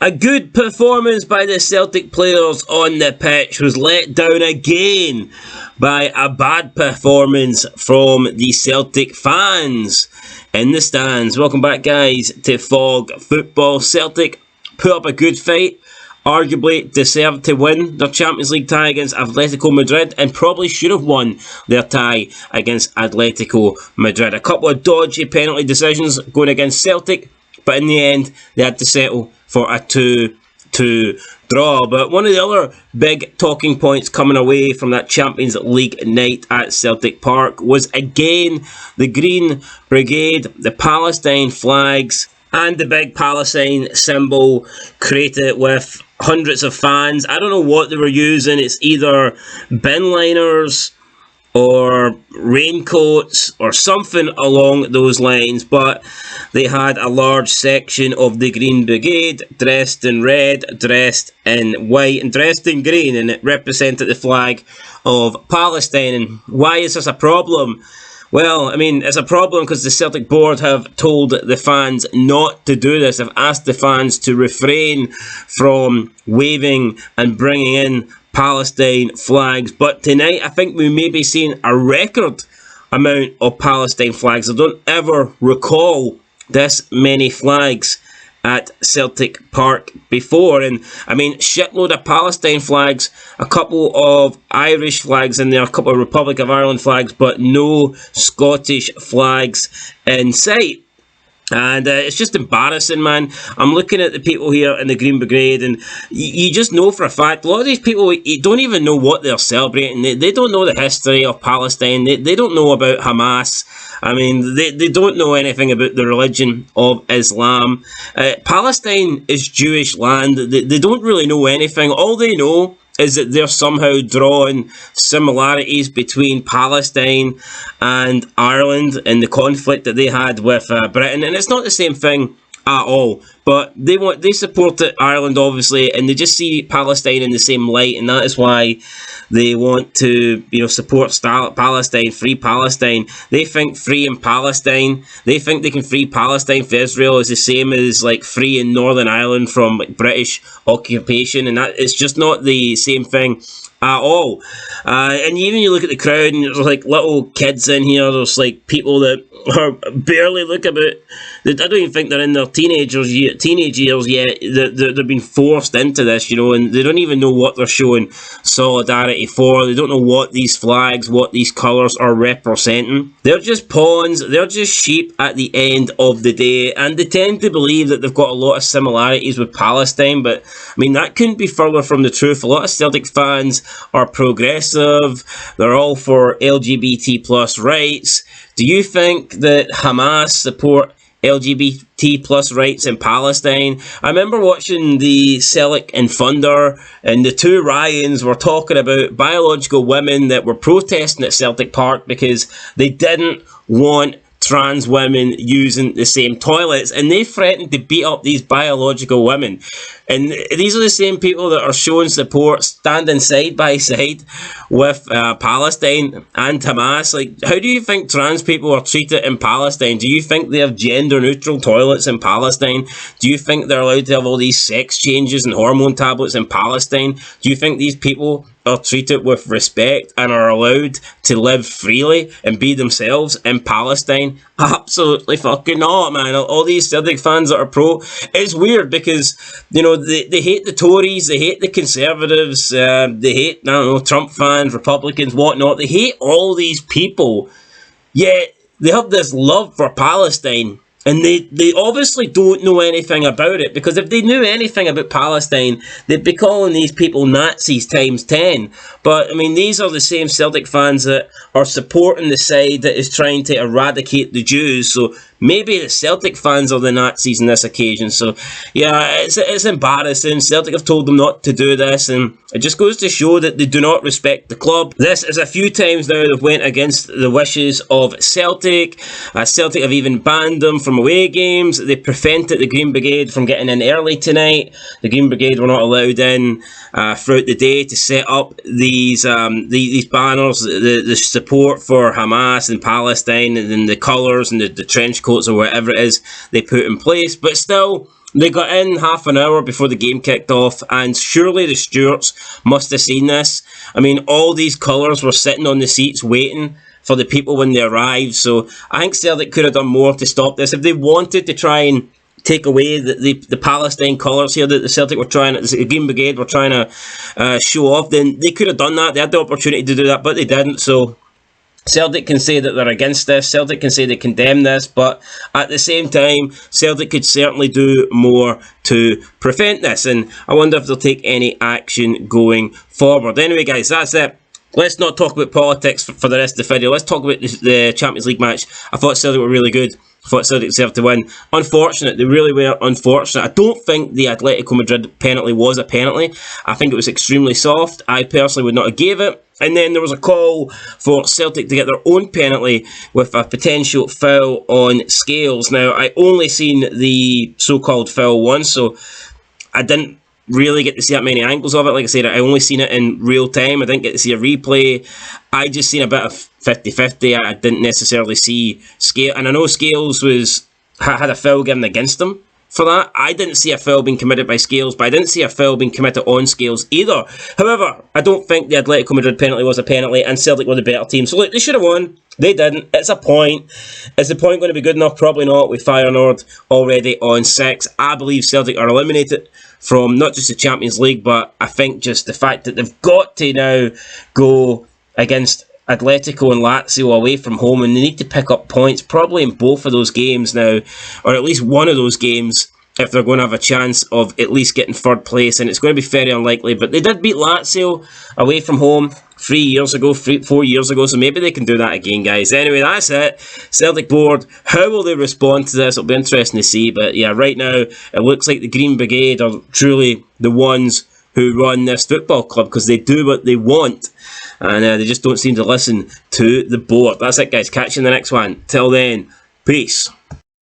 A good performance by the Celtic players on the pitch was let down again by a bad performance from the Celtic fans in the stands. Welcome back, guys, to Fog Football. Celtic put up a good fight, arguably deserved to win their Champions League tie against Atletico Madrid, and probably should have won their tie against Atletico Madrid. A couple of dodgy penalty decisions going against Celtic, but in the end they had to settle for a 2-2 draw. But one of the other big talking points coming away from that Champions League night at Celtic Park was again the Green Brigade, the Palestine flags, and the big Palestine symbol created with hundreds of fans. I don't know what they were using. It's either bin liners or raincoats or something along those lines, but they had a large section of the Green Brigade dressed in red, dressed in white, and dressed in green, and it represented the flag of Palestine. And why is this a problem? Well, I mean, it's a problem because the Celtic board have told the fans not to do this. They've asked the fans to refrain from waving and bringing in Palestine flags. But tonight, I think we may be seeing a record amount of Palestine flags. I don't ever recall this many flags at Celtic Park before. And I mean, shitload of Palestine flags, a couple of Irish flags in there, a couple of Republic of Ireland flags, but no Scottish flags in sight. And it's just embarrassing, man. I'm looking at the people here in the Green Brigade, and you just know for a fact, a lot of these people, you don't even know what they're celebrating. They don't know the history of Palestine. They don't know about Hamas. I mean, they don't know anything about the religion of Islam. Palestine is Jewish land. They don't really know anything. All they know is that they're somehow drawing similarities between Palestine and Ireland and the conflict that they had with Britain, and it's not the same thing at all. But they supported Ireland, obviously, and they just see Palestine in the same light, and that is why they want to, support Palestine, free Palestine. They think free in Palestine, they think they can free Palestine for Israel is the same as like free in Northern Ireland from British occupation, and that it's just not the same thing at all. And even you look at the crowd, and there's like little kids in here. There's like people that are barely look about. I don't even think they're in their teenage years yet. They're being forced into this, and they don't even know what they're showing solidarity for. They don't know what these flags, what these colours are representing. They're just pawns. They're just sheep at the end of the day, and they tend to believe that they've got a lot of similarities with Palestine. But I mean, that couldn't be further from the truth. A lot of Celtic fans are progressive. They're all for LGBT plus rights. Do you think that Hamas support LGBT plus rights in Palestine? I remember watching the Celtic and Thunder, and the two Ryans were talking about biological women that were protesting at Celtic Park because they didn't want trans women using the same toilets, and they threatened to beat up these biological women. And these are the same people that are showing support, standing side by side with Palestine and Hamas. Like, how do you think trans people are treated in Palestine? Do you think they have gender-neutral toilets in Palestine? Do you think they're allowed to have all these sex changes and hormone tablets in Palestine? Do you think these people are treated with respect and are allowed to live freely and be themselves in Palestine? Absolutely fucking not, man. All these Celtic fans that are pro, it's weird because, they hate the Tories, they hate the Conservatives, they hate, Trump fans, Republicans, whatnot. They hate all these people, yet they have this love for Palestine. And they obviously don't know anything about it, because if they knew anything about Palestine, they'd be calling these people Nazis times 10. But, I mean, these are the same Celtic fans that are supporting the side that is trying to eradicate the Jews. So maybe the Celtic fans are the Nazis on this occasion. So, yeah, it's embarrassing. Celtic have told them not to do this, and it just goes to show that they do not respect the club. This is a few times now they've went against the wishes of Celtic. Celtic have even banned them from away games. They prevented the Green Brigade from getting in early tonight. The Green Brigade were not allowed in throughout the day to set up these banners, the support for Hamas and Palestine, and then the colours and the trench coats or whatever it is they put in place. But still, They got in half an hour before the game kicked off, and surely the stewards must have seen this. I mean, all these colours were sitting on the seats waiting for the people when they arrived, so I think Celtic could have done more to stop this. If they wanted to try and take away the Palestine colours here that the Celtic were trying, the Green Brigade were trying to show off, then they could have done that. They had the opportunity to do that, but they didn't, so Celtic can say that they're against this, Celtic can say they condemn this, but at the same time, Celtic could certainly do more to prevent this, and I wonder if they'll take any action going forward. Anyway guys, that's it. Let's not talk about politics for the rest of the video. Let's talk about the Champions League match. I thought Celtic were really good. I thought Celtic deserved to win. Unfortunate, they really were unfortunate. I don't think the Atletico Madrid penalty was a penalty. I think it was extremely soft. I personally would not have gave it. And then there was a call for Celtic to get their own penalty with a potential foul on Scales. Now, I only seen the so-called foul once, so I didn't really get to see that many angles of it. Like I said, I only seen it in real time. I didn't get to see a replay. I just seen a bit of 50-50. I didn't necessarily see Scales, and I know Scales had a foul given against him for that. I didn't see a foul being committed by Scales, but I didn't see a foul being committed on Scales either. However, I don't think the Atletico Madrid penalty was a penalty, and Celtic were the better team. So look, they should have won. They didn't. It's a point. Is the point going to be good enough? Probably not. With Feyenoord already on 6. I believe Celtic are eliminated from not just the Champions League, but I think just the fact that they've got to now go against Atletico and Lazio away from home, and they need to pick up points probably in both of those games now, or at least one of those games, if they're going to have a chance of at least getting third place, and it's going to be very unlikely. But they did beat Lazio away from home 4 years ago, so maybe they can do that again, guys. Anyway, that's it. Celtic board. How will they respond to this? It'll be interesting to see. But yeah, right now, it looks like the Green Brigade are truly the ones who run this football club, because they do what they want, and they just don't seem to listen to the board. That's it, guys. Catch you in the next one. Till then, peace.